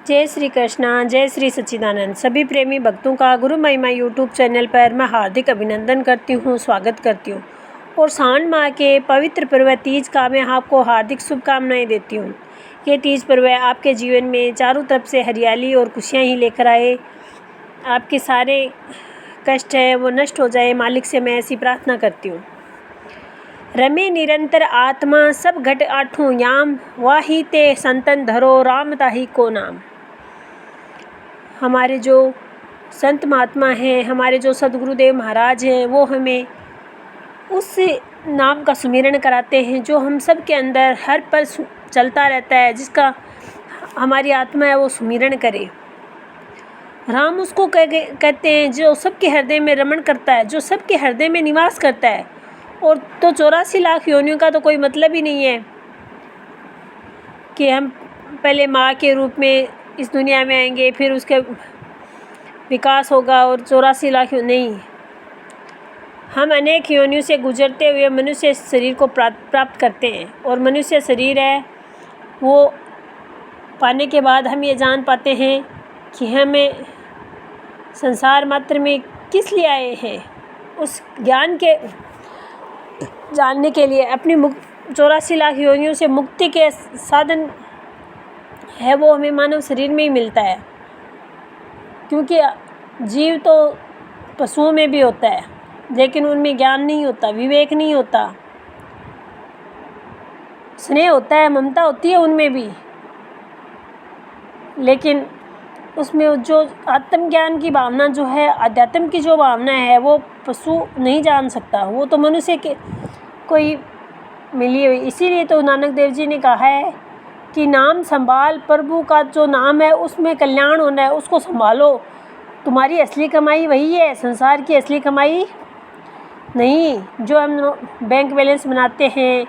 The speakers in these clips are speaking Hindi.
जय श्री कृष्णा, जय श्री सच्चिदानंद। सभी प्रेमी भक्तों का गुरु महिमा यूट्यूब चैनल पर मैं हार्दिक अभिनंदन करती हूँ, स्वागत करती हूँ। और सावन माह के पवित्र पर्व तीज का मैं आपको हार्दिक शुभकामनाएं देती हूँ। ये तीज पर्व आपके जीवन में चारों तरफ से हरियाली और खुशियाँ ही लेकर आए। आपके सारे कष्ट हैं वो नष्ट हो जाए, मालिक से मैं ऐसी प्रार्थना करती हूँ। रमे निरंतर आत्मा सब घट आठों याम, वाही ते संतन धरो राम ताही को नाम। हमारे जो संत महात्मा हैं, हमारे जो सदगुरुदेव महाराज हैं, वो हमें उस नाम का सुमिरन कराते हैं जो हम सब के अंदर हर पल चलता रहता है, जिसका हमारी आत्मा है वो सुमिरन करे। राम उसको कहते हैं जो सबके हृदय में रमण करता है, जो सबके हृदय में निवास करता है। और तो 84 लाख योनियों का तो कोई मतलब ही नहीं है कि हम पहले माँ के रूप में इस दुनिया में आएंगे, फिर उसके विकास होगा और 84 लाख नहीं। हम अनेक योनियों से गुजरते हुए मनुष्य शरीर को प्राप्त करते हैं। और मनुष्य शरीर है वो पाने के बाद हम ये जान पाते हैं कि हमें संसार मात्र में किस लिए आए हैं। उस ज्ञान के जानने के लिए अपनी 84 लाख योनियों से मुक्ति के साधन है वो हमें मानव शरीर में ही मिलता है। क्योंकि जीव तो पशुओं में भी होता है, लेकिन उनमें ज्ञान नहीं होता, विवेक नहीं होता, स्नेह होता है, ममता होती है उनमें भी, लेकिन उसमें जो आत्मज्ञान की भावना जो है, अध्यात्म की जो भावना है वो पशु नहीं जान सकता, वो तो मनुष्य के कोई मिली हुई। इसीलिए तो नानक देव जी ने कहा है कि नाम संभाल, प्रभु का जो नाम है उसमें कल्याण होना है, उसको संभालो। तुम्हारी असली कमाई वही है, संसार की असली कमाई नहीं। जो हम बैंक बैलेंस बनाते हैं,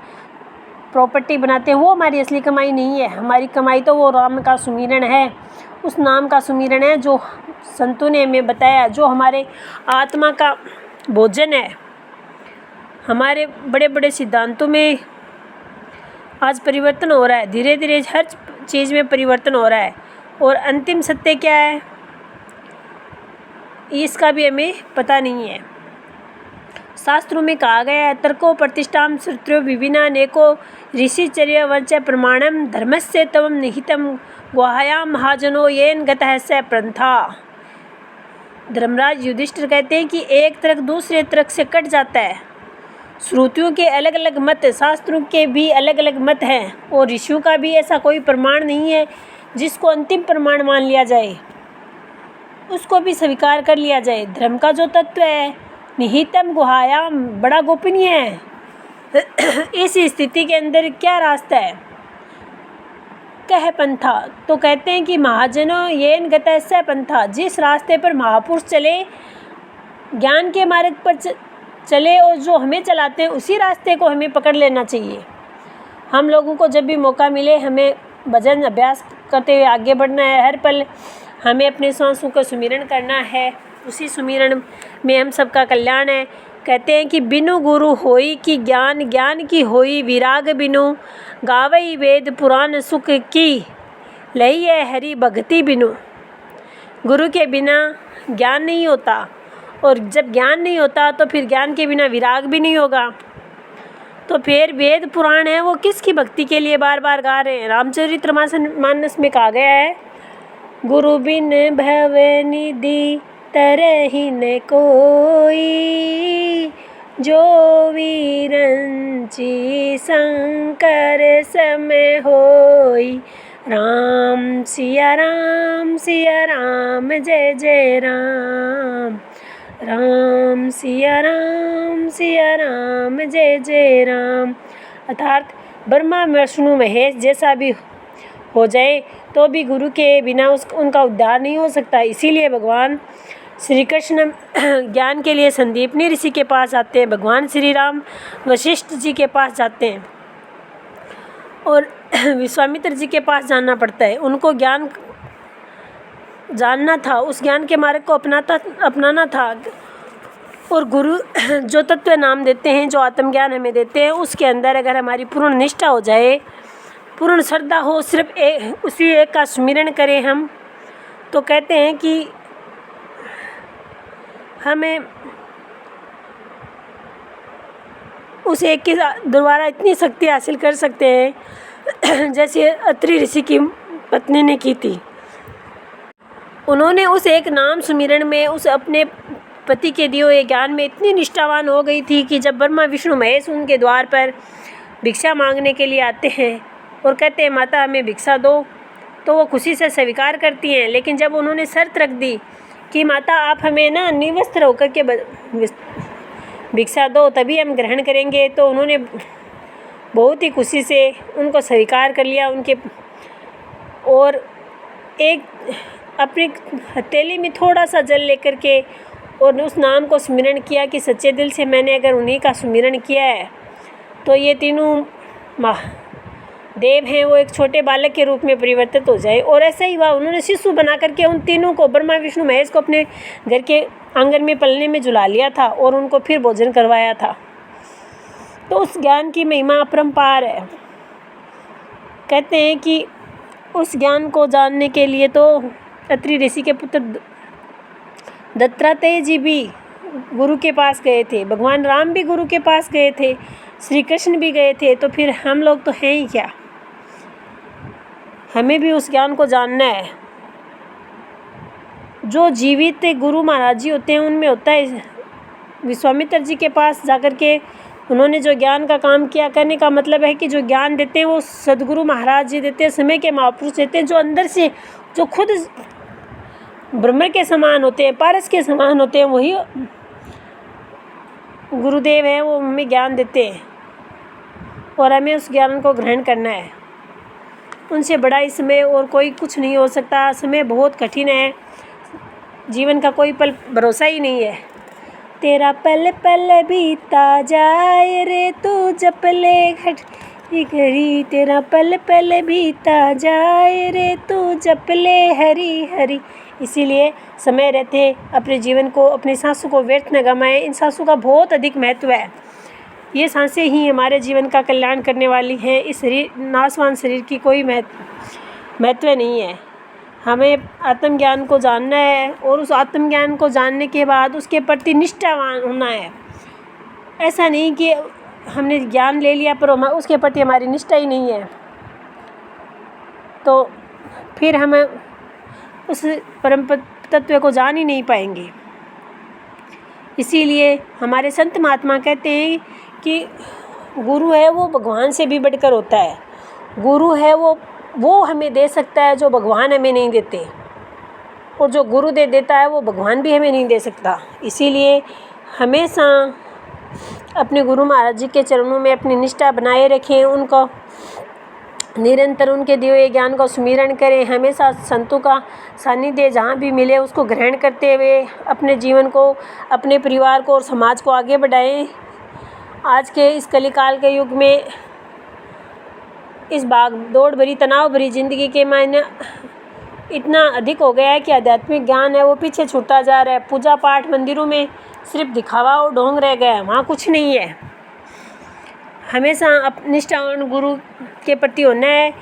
प्रॉपर्टी बनाते हैं, वो हमारी असली कमाई नहीं है। हमारी कमाई तो वो राम का सुमिरन है, उस नाम का सुमिरन है जो संतों ने हमें बताया, जो हमारे आत्मा का भोजन है। हमारे बड़े बड़े सिद्धांतों में आज परिवर्तन हो रहा है, धीरे धीरे हर चीज़ में परिवर्तन हो रहा है। और अंतिम सत्य क्या है इसका भी हमें पता नहीं है। शास्त्रों में कहा गया है, तर्को प्रतिष्ठाम श्रुत्यो विभिन्ना नेको ऋषिचर्य वंच प्रमाणम धर्मस्य तवम निहितम गुहायाम महाजनो येन गतः स प्रंथा। धर्मराज युधिष्ठिर कहते हैं कि एक तर्क दूसरे तर्क से कट जाता है। श्रुतियों के अलग अलग मत, शास्त्रों के भी अलग अलग मत हैं, और ऋषियों का भी ऐसा कोई प्रमाण नहीं है जिसको अंतिम प्रमाण मान लिया जाए, उसको भी स्वीकार कर लिया जाए। धर्म का जो तत्व है निहितम गुहायाम, बड़ा गोपनीय है। इस स्थिति के अंदर क्या रास्ता है? कह पंथा, तो कहते हैं कि महाजनों येन गतः स पंथा, जिस रास्ते पर महापुरुष चले, ज्ञान के मार्ग पर चले और जो हमें चलाते हैं, उसी रास्ते को हमें पकड़ लेना चाहिए। हम लोगों को जब भी मौका मिले हमें भजन अभ्यास करते हुए आगे बढ़ना है। हर पल हमें अपने सांसों का सुमिरन करना है, उसी सुमिरन में हम सबका कल्याण है। कहते हैं कि बिनु गुरु होई कि ज्ञान, ज्ञान की होई विराग बिनु, गावई वेद पुराण सुख की, लई है हरि भक्ति बिनु। गुरु के बिना ज्ञान नहीं होता, और जब ज्ञान नहीं होता तो फिर ज्ञान के बिना विराग भी नहीं होगा। तो फिर वेद पुराण है वो किसकी भक्ति के लिए बार बार गा रहे हैं? रामचरितमानस में कहा गया है, गुरु बिन भव निधि तरहि न कोई, जो विरंची शंकर समय होई। राम सिया राम जय जय राम, राम सिया राम जय जय राम। अर्थात ब्रह्मा विष्णु महेश जैसा भी हो जाए तो भी गुरु के बिना उनका उद्धार नहीं हो सकता। इसीलिए भगवान श्री कृष्ण ज्ञान के लिए संदीपनी ऋषि के पास जाते हैं, भगवान श्री राम वशिष्ठ जी के पास जाते हैं, और विश्वामित्र जी के पास जाना पड़ता है। उनको ज्ञान जानना था, उस ज्ञान के मार्ग को अपनाना था। और गुरु जो तत्व नाम देते हैं, जो आत्मज्ञान हमें देते हैं, उसके अंदर अगर हमारी पूर्ण निष्ठा हो जाए पूर्ण श्रद्धा हो, सिर्फ उसी एक का स्मरण करें हम, तो कहते हैं कि हमें उस एक के द्वारा इतनी शक्ति हासिल कर सकते हैं जैसे अत्रि ऋषि की पत्नी ने की थी। उन्होंने उस एक नाम सुमिरन में उस अपने पति के दिए हुए ज्ञान में इतनी निष्ठावान हो गई थी कि जब ब्रह्मा विष्णु महेश उनके द्वार पर भिक्षा मांगने के लिए आते हैं और कहते हैं माता हमें भिक्षा दो, तो वो खुशी से स्वीकार करती हैं। लेकिन जब उन्होंने शर्त रख दी कि माता आप हमें ना निवस्त्र होकर के भिक्षा दो तभी हम ग्रहण करेंगे, तो उन्होंने बहुत ही खुशी से उनको स्वीकार कर लिया उनके, और एक अपनी हथेली में थोड़ा सा जल लेकर के और उस नाम को स्मरण किया कि सच्चे दिल से मैंने अगर उन्हीं का स्मरण किया है तो ये तीनों देव हैं वो एक छोटे बालक के रूप में परिवर्तित हो जाए। और ऐसा ही हुआ, उन्होंने शिशु बना करके उन तीनों को, ब्रह्मा विष्णु महेश को, अपने घर के आंगन में पलने में झुला लिया था और उनको फिर भोजन करवाया था। तो उस ज्ञान की महिमा अपरंपार है। कहते हैं कि उस ज्ञान को जानने के लिए तो अत्रि ऋषि के पुत्र दत्तात्रेय जी भी गुरु के पास गए थे, भगवान राम भी गुरु के पास गए थे, श्री कृष्ण भी गए थे, तो फिर हम लोग तो हैं ही क्या। हमें भी उस ज्ञान को जानना है। जो जीवित गुरु महाराज जी होते हैं उनमें होता है, विश्वामित्र जी के पास जाकर के उन्होंने जो ज्ञान का काम किया, करने का मतलब है कि जो ज्ञान देते हैं वो सदगुरु महाराज जी देते हैं, समय के महापुरुष देते हैं, जो अंदर से, जो खुद ब्रह्म के समान होते हैं, पारस के समान होते हैं, वही गुरुदेव हैं, वो हमें ज्ञान देते हैं और हमें उस ज्ञान को ग्रहण करना है। उनसे बड़ा इस समय और कोई कुछ नहीं हो सकता। समय बहुत कठिन है, जीवन का कोई पल भरोसा ही नहीं है। तेरा पल पल बीता जाए रे तू जप ले घड़ी घड़ी, तेरा पल पल बीता जाए रे तू जप ले हरी हरी। इसीलिए समय रहते अपने जीवन को, अपनी सांसों को व्यर्थ न गंवाएं। इन सांसों का बहुत अधिक महत्व है। ये सांसें ही हमारे जीवन का कल्याण करने वाली हैं। इस नाशवान शरीर की कोई महत्व नहीं है। हमें आत्मज्ञान को जानना है और उस आत्मज्ञान को जानने के बाद उसके प्रति निष्ठावान होना है। ऐसा नहीं कि हमने ज्ञान ले लिया पर उसके प्रति हमारी निष्ठा ही नहीं है, तो फिर हम उस परम तत्व को जान ही नहीं पाएंगे। इसीलिए हमारे संत महात्मा कहते हैं कि गुरु है वो भगवान से भी बढ़कर होता है। गुरु है वो हमें दे सकता है जो भगवान हमें नहीं देते, और जो गुरु दे देता है वो भगवान भी हमें नहीं दे सकता। इसीलिए हमेशा अपने गुरु महाराज जी के चरणों में अपनी निष्ठा बनाए रखें, उनको निरंतर उनके दिए हुए ज्ञान को सुमिरन करें। हमेशा संतों का सानिध्य जहाँ भी मिले उसको ग्रहण करते हुए अपने जीवन को, अपने परिवार को और समाज को आगे बढ़ाएं। आज के इस कलिकाल के युग में, इस भाग दौड़ भरी तनाव भरी ज़िंदगी के मायने इतना अधिक हो गया है कि आध्यात्मिक ज्ञान है वो पीछे छूटता जा रहा है। पूजा पाठ मंदिरों में सिर्फ दिखावा और ढोंग रह गया है, वहाँ कुछ नहीं है। हमेशा निष्ठावान गुरु के प्रति होना है।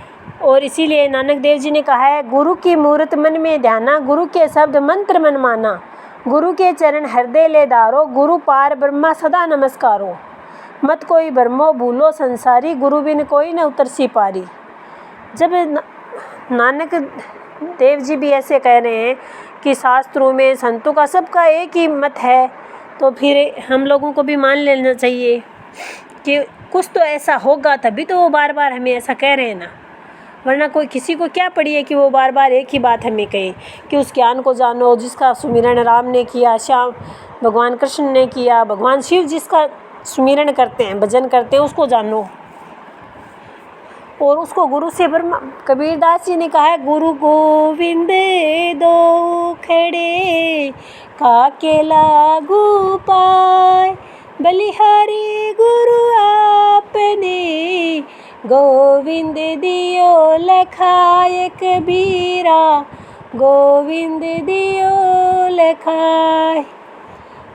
और इसीलिए नानक देव जी ने कहा है, गुरु की मूरत मन में ध्याना, गुरु के शब्द मंत्र मन माना, गुरु के चरण हृदय ले धारो, गुरु पार ब्रह्मा सदा नमस्कारो, मत कोई भ्रमो भूलो संसारी, गुरु बिन कोई न उतरसी पारी। जब नानक देव जी भी ऐसे कह रहे हैं कि शास्त्रों में संतों का सबका एक ही मत है, तो फिर हम लोगों को भी मान लेना चाहिए कि कुछ तो ऐसा होगा, तभी तो वो बार बार हमें ऐसा कह रहे हैं ना। वरना कोई किसी को क्या पड़ी है कि वो बार बार एक ही बात हमें कहे कि उस ज्ञान को जानो जिसका सुमिरन राम ने किया, श्याम भगवान कृष्ण ने किया, भगवान शिव जिसका सुमिरन करते हैं, भजन करते हैं, उसको जानो। और उसको गुरु से कबीरदास जी ने कहा है, गुरु गोविंद दो खड़े काके लागू पाए, बलिहारी गुरु आपने गोविंद दियो लखाए, कबीरा गोविंद दियो लखाए।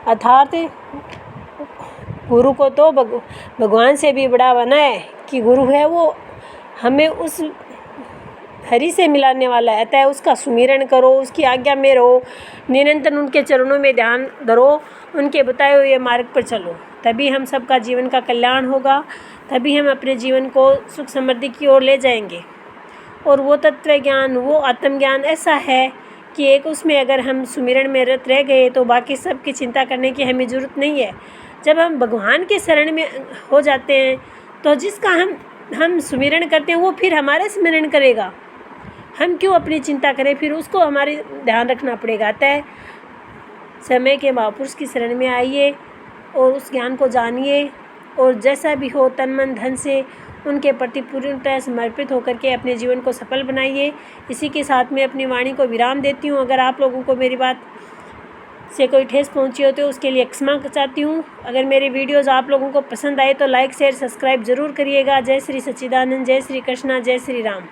अर्थात गुरु को तो भगवान से भी बड़ा बना है कि गुरु है वो हमें उस हरि से मिलाने वाला है, अतः उसका सुमिरन करो, उसकी आज्ञा में रहो, निरंतर उनके चरणों में ध्यान धरो, उनके बताए हुए मार्ग पर चलो, तभी हम सबका जीवन का कल्याण होगा, तभी हम अपने जीवन को सुख समृद्धि की ओर ले जाएंगे। और वो तत्व ज्ञान, वो आत्मज्ञान ऐसा है कि एक उसमें अगर हम सुमिरन में रत रह गए तो बाकी सब की चिंता करने की हमें ज़रूरत नहीं है। जब हम भगवान के शरण में हो जाते हैं तो जिसका हम सुमिरन करते हैं वो फिर हमारा स्मरण करेगा। हम क्यों अपनी चिंता करें, फिर उसको हमारे ध्यान रखना पड़ेगा। अतः समय के महापुरुष की शरण में आइए और उस ज्ञान को जानिए, और जैसा भी हो तन मन धन से उनके प्रति पूर्णतः समर्पित होकर के अपने जीवन को सफल बनाइए। इसी के साथ में अपनी वाणी को विराम देती हूँ। अगर आप लोगों को मेरी बात से कोई ठेस पहुंची हो तो उसके लिए क्षमा चाहती हूँ। अगर मेरी वीडियोज़ आप लोगों को पसंद आए तो लाइक शेयर सब्सक्राइब जरूर करिएगा। जय श्री सच्चिदानंद, जय श्री कृष्णा, जय श्री राम।